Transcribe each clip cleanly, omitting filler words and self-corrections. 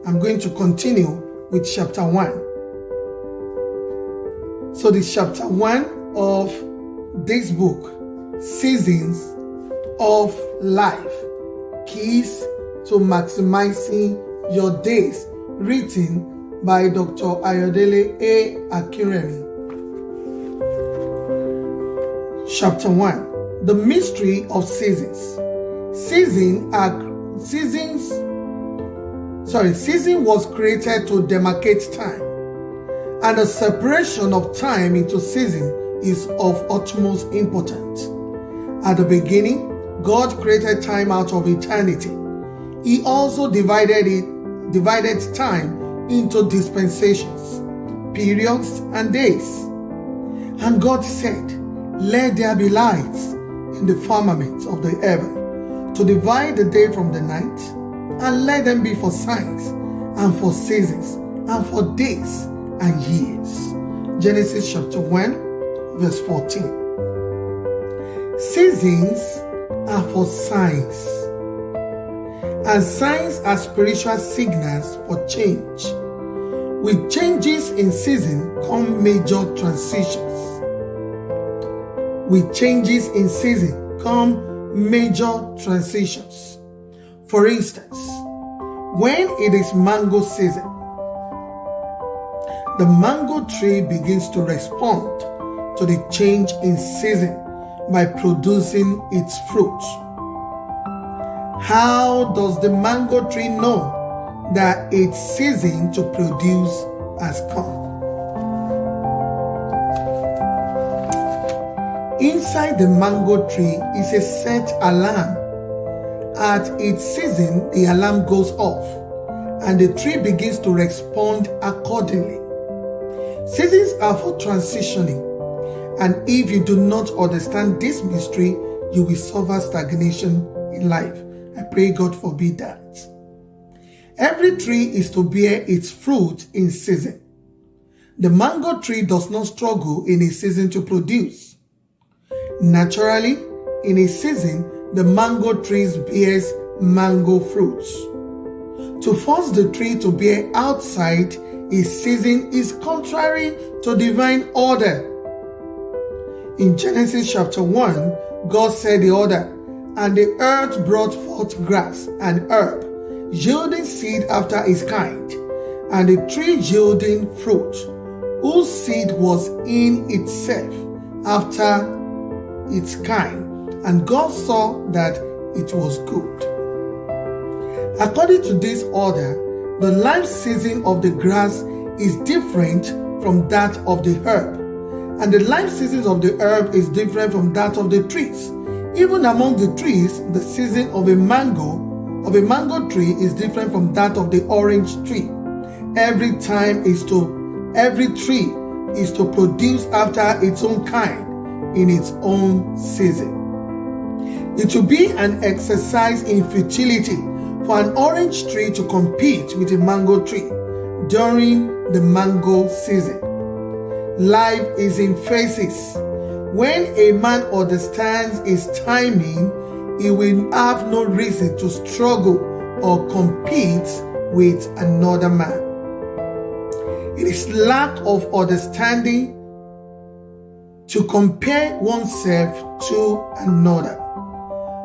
I'm going to continue with chapter 1. So the chapter 1 of this book, Seasons of Life, Keys to Maximizing Your Days, written by Dr. Ayodele A. Akinremi. Chapter 1. The Mystery of Seasons. Season was created to demarcate time, and the separation of time into season is of utmost importance. At the beginning, God created time out of eternity. He also divided time into dispensations, periods, and days. And God said, "Let there be lights in the firmament of the heaven, to divide the day from the night, and let them be for signs, and for seasons, and for days and years." Genesis chapter 1, verse 14. Seasons are for signs, and signs are spiritual signals for change. With changes in season come major transitions. With changes in season come major transitions. For instance, when it is mango season, the mango tree begins to respond to the change in season by producing its fruit. How does the mango tree know that its season to produce has come? Inside the mango tree is a set alarm. At its season, the alarm goes off, and the tree begins to respond accordingly. Seasons are for transitioning, and if you do not understand this mystery, you will suffer stagnation in life. I pray God forbid that. Every tree is to bear its fruit in season. The mango tree does not struggle in a season to produce. Naturally, in a season, the mango tree bears mango fruits. To force the tree to bear outside its season is contrary to divine order. In Genesis chapter 1, God set the order, and the earth brought forth grass and herb, yielding seed after its kind, and the tree yielding fruit, whose seed was in itself after its kind. And God saw that it was good. According to this order, the life season of the grass is different from that of the herb, and the life season of the herb is different from that of the trees. Even among the trees, the season of a mango tree is different from that of the orange tree. Every tree is to produce after its own kind in its own season. It will be an exercise in futility for an orange tree to compete with a mango tree during the mango season. Life is in phases. When a man understands his timing, he will have no reason to struggle or compete with another man. It is lack of understanding to compare oneself to another.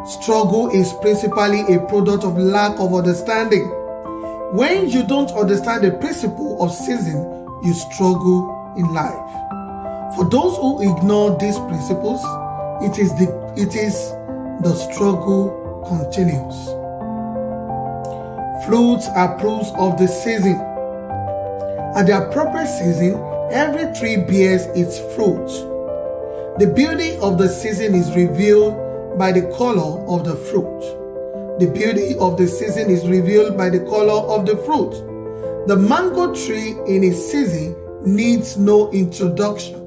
Struggle is principally a product of lack of understanding. When you don't understand the principle of season, you struggle in life. For those who ignore these principles, the struggle continues. Fruits are proofs of the season. At the appropriate season, every tree bears its fruit. The beauty of the season is revealed by the color of the fruit. The beauty of the season is revealed by the color of the fruit. The mango tree in its season needs no introduction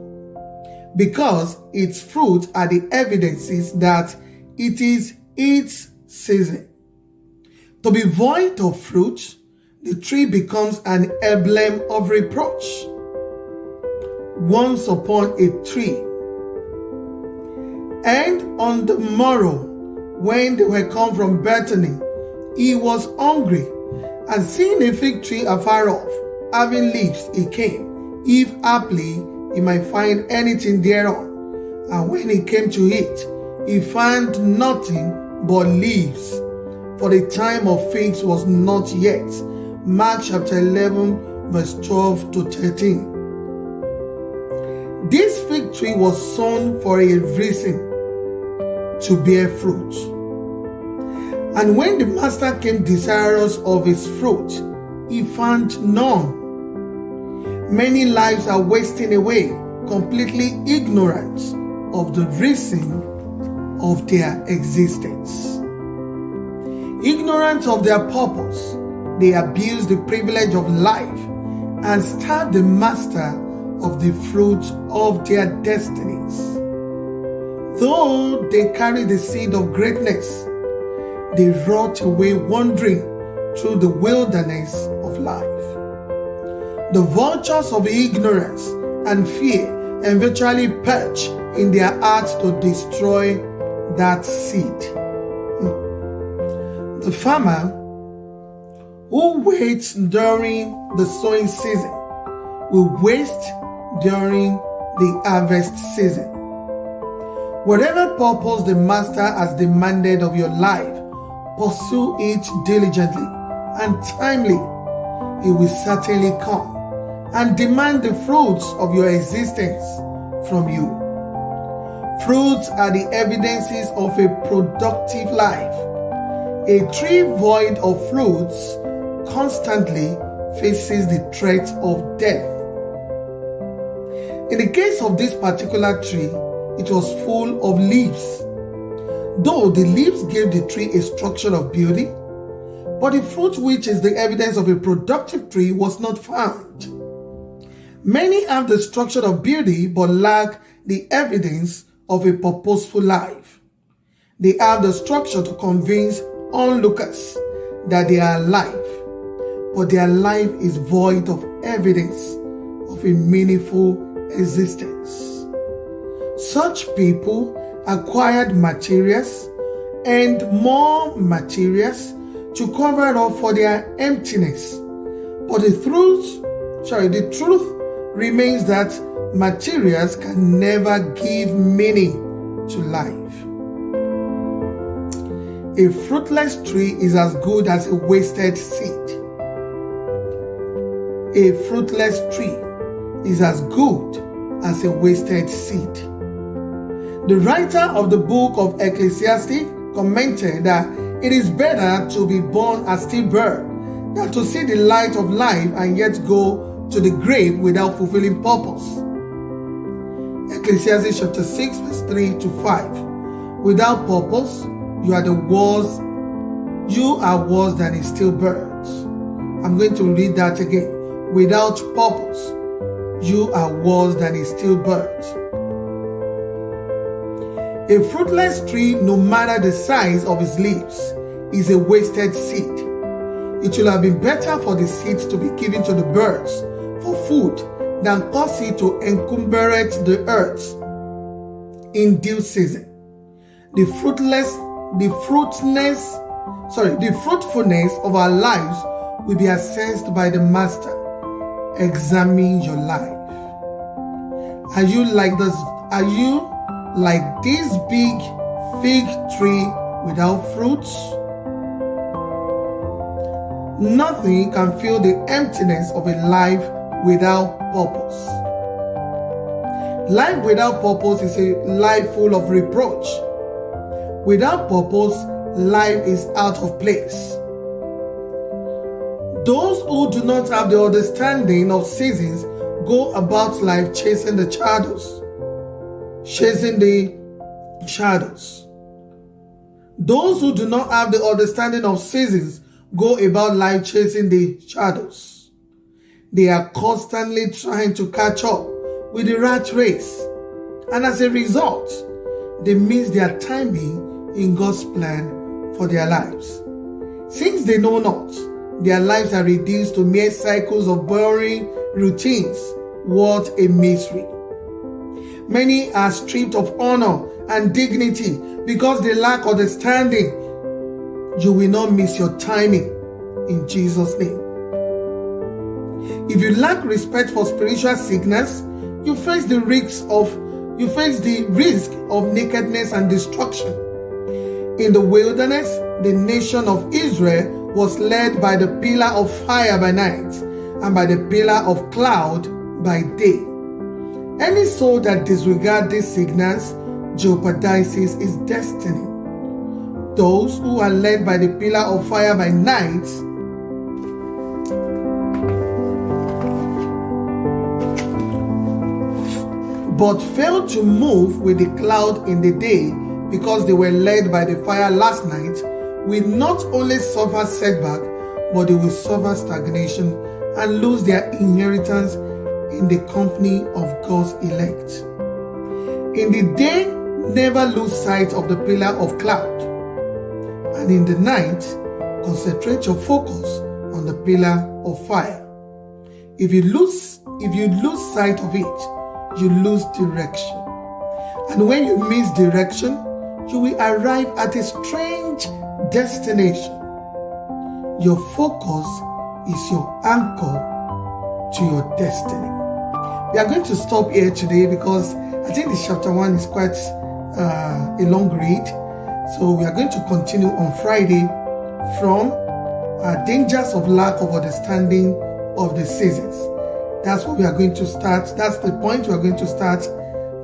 because its fruit are the evidences that it is its season. To be void of fruit, the tree becomes an emblem of reproach. Once upon a tree, and on the morrow, when they were come from Bethany, he was hungry, and seeing a fig tree afar off, having leaves, he came, if haply he might find anything thereon. And when he came to it, he found nothing but leaves, for the time of figs was not yet. Mark chapter 11, verse 12 to 13. This fig tree was sown for a reason, to bear fruit. And when the master came desirous of his fruit, he found none. Many lives are wasting away, completely ignorant of the reason of their existence. Ignorant of their purpose, they abuse the privilege of life and starve the master of the fruit of their destinies. Though they carry the seed of greatness, they rot away wandering through the wilderness of life. The vultures of ignorance and fear eventually perch in their hearts to destroy that seed. The farmer who waits during the sowing season will waste during the harvest season. Whatever purpose the master has demanded of your life, pursue it diligently and timely. It will certainly come and demand the fruits of your existence from you. Fruits are the evidences of a productive life. A tree void of fruits constantly faces the threat of death. In the case of this particular tree, it was full of leaves. Though the leaves gave the tree a structure of beauty, but the fruit, which is the evidence of a productive tree, was not found. Many have the structure of beauty but lack the evidence of a purposeful life. They have the structure to convince onlookers that they are alive, but their life is void of evidence of a meaningful existence. Such people acquired materials and more materials to cover up for their emptiness. But the truth remains that materials can never give meaning to life. A fruitless tree is as good as a wasted seed. A fruitless tree is as good as a wasted seed. The writer of the book of Ecclesiastes commented that it is better to be born a stillbirth than to see the light of life and yet go to the grave without fulfilling purpose. Ecclesiastes chapter 6 verse 3 to 5. Without purpose, you are worse than a stillbirth. I'm going to read that again. Without purpose, you are worse than a stillbirth. A fruitless tree, no matter the size of its leaves, is a wasted seed. It will have been better for the seeds to be given to the birds for food than cause it to encumber the earth in due season. The fruitfulness of our lives will be assessed by the Master. Examine your life. Are you like this? Are you like this big fig tree without fruits? Nothing can fill the emptiness of a life without purpose. Life without purpose is a life full of reproach. Without purpose, life is out of place. Those who do not have the understanding of seasons go about life chasing the shadows. Chasing the shadows. Those who do not have the understanding of seasons go about life chasing the shadows. They are constantly trying to catch up with the rat race, and as a result, they miss their timing in God's plan for their lives. Since they know not, their lives are reduced to mere cycles of boring routines. What a misery. Many are stripped of honor and dignity because they lack understanding. You will not miss your timing in Jesus' name. If you lack respect for spiritual sickness, you face the risk of nakedness and destruction. In the wilderness, the nation of Israel was led by the pillar of fire by night and by the pillar of cloud by day. Any soul that disregards these signals jeopardizes its destiny. Those who are led by the pillar of fire by night but failed to move with the cloud in the day because they were led by the fire last night will not only suffer setback, but they will suffer stagnation and lose their inheritance in the company of God's elect. In the day, never lose sight of the pillar of cloud, and in the night, concentrate your focus on the pillar of fire. If you lose sight of it, you lose direction. And when you miss direction, you will arrive at a strange destination. Your focus is your anchor to your destiny. We are going to stop here today because I think the chapter 1 is quite a long read. So we are going to continue on Friday from dangers of lack of understanding of the seasons. That's what we are going to start. That's the point we are going to start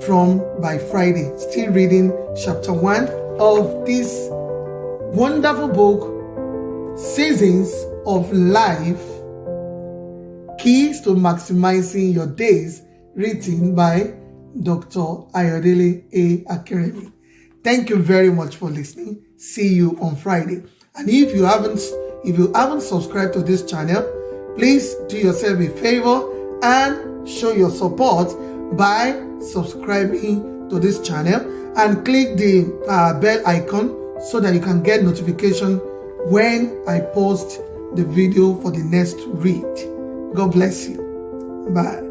from by Friday. Still reading chapter 1 of this wonderful book, Seasons of Life, Keys to Maximizing Your Days, written by Dr. Ayodele A. Akeremi. Thank you very much for listening. See you on Friday. And if you haven't subscribed to this channel, please do yourself a favor and show your support by subscribing to this channel and click the bell icon so that you can get notification when I post the video for the next read. God bless you. Bye.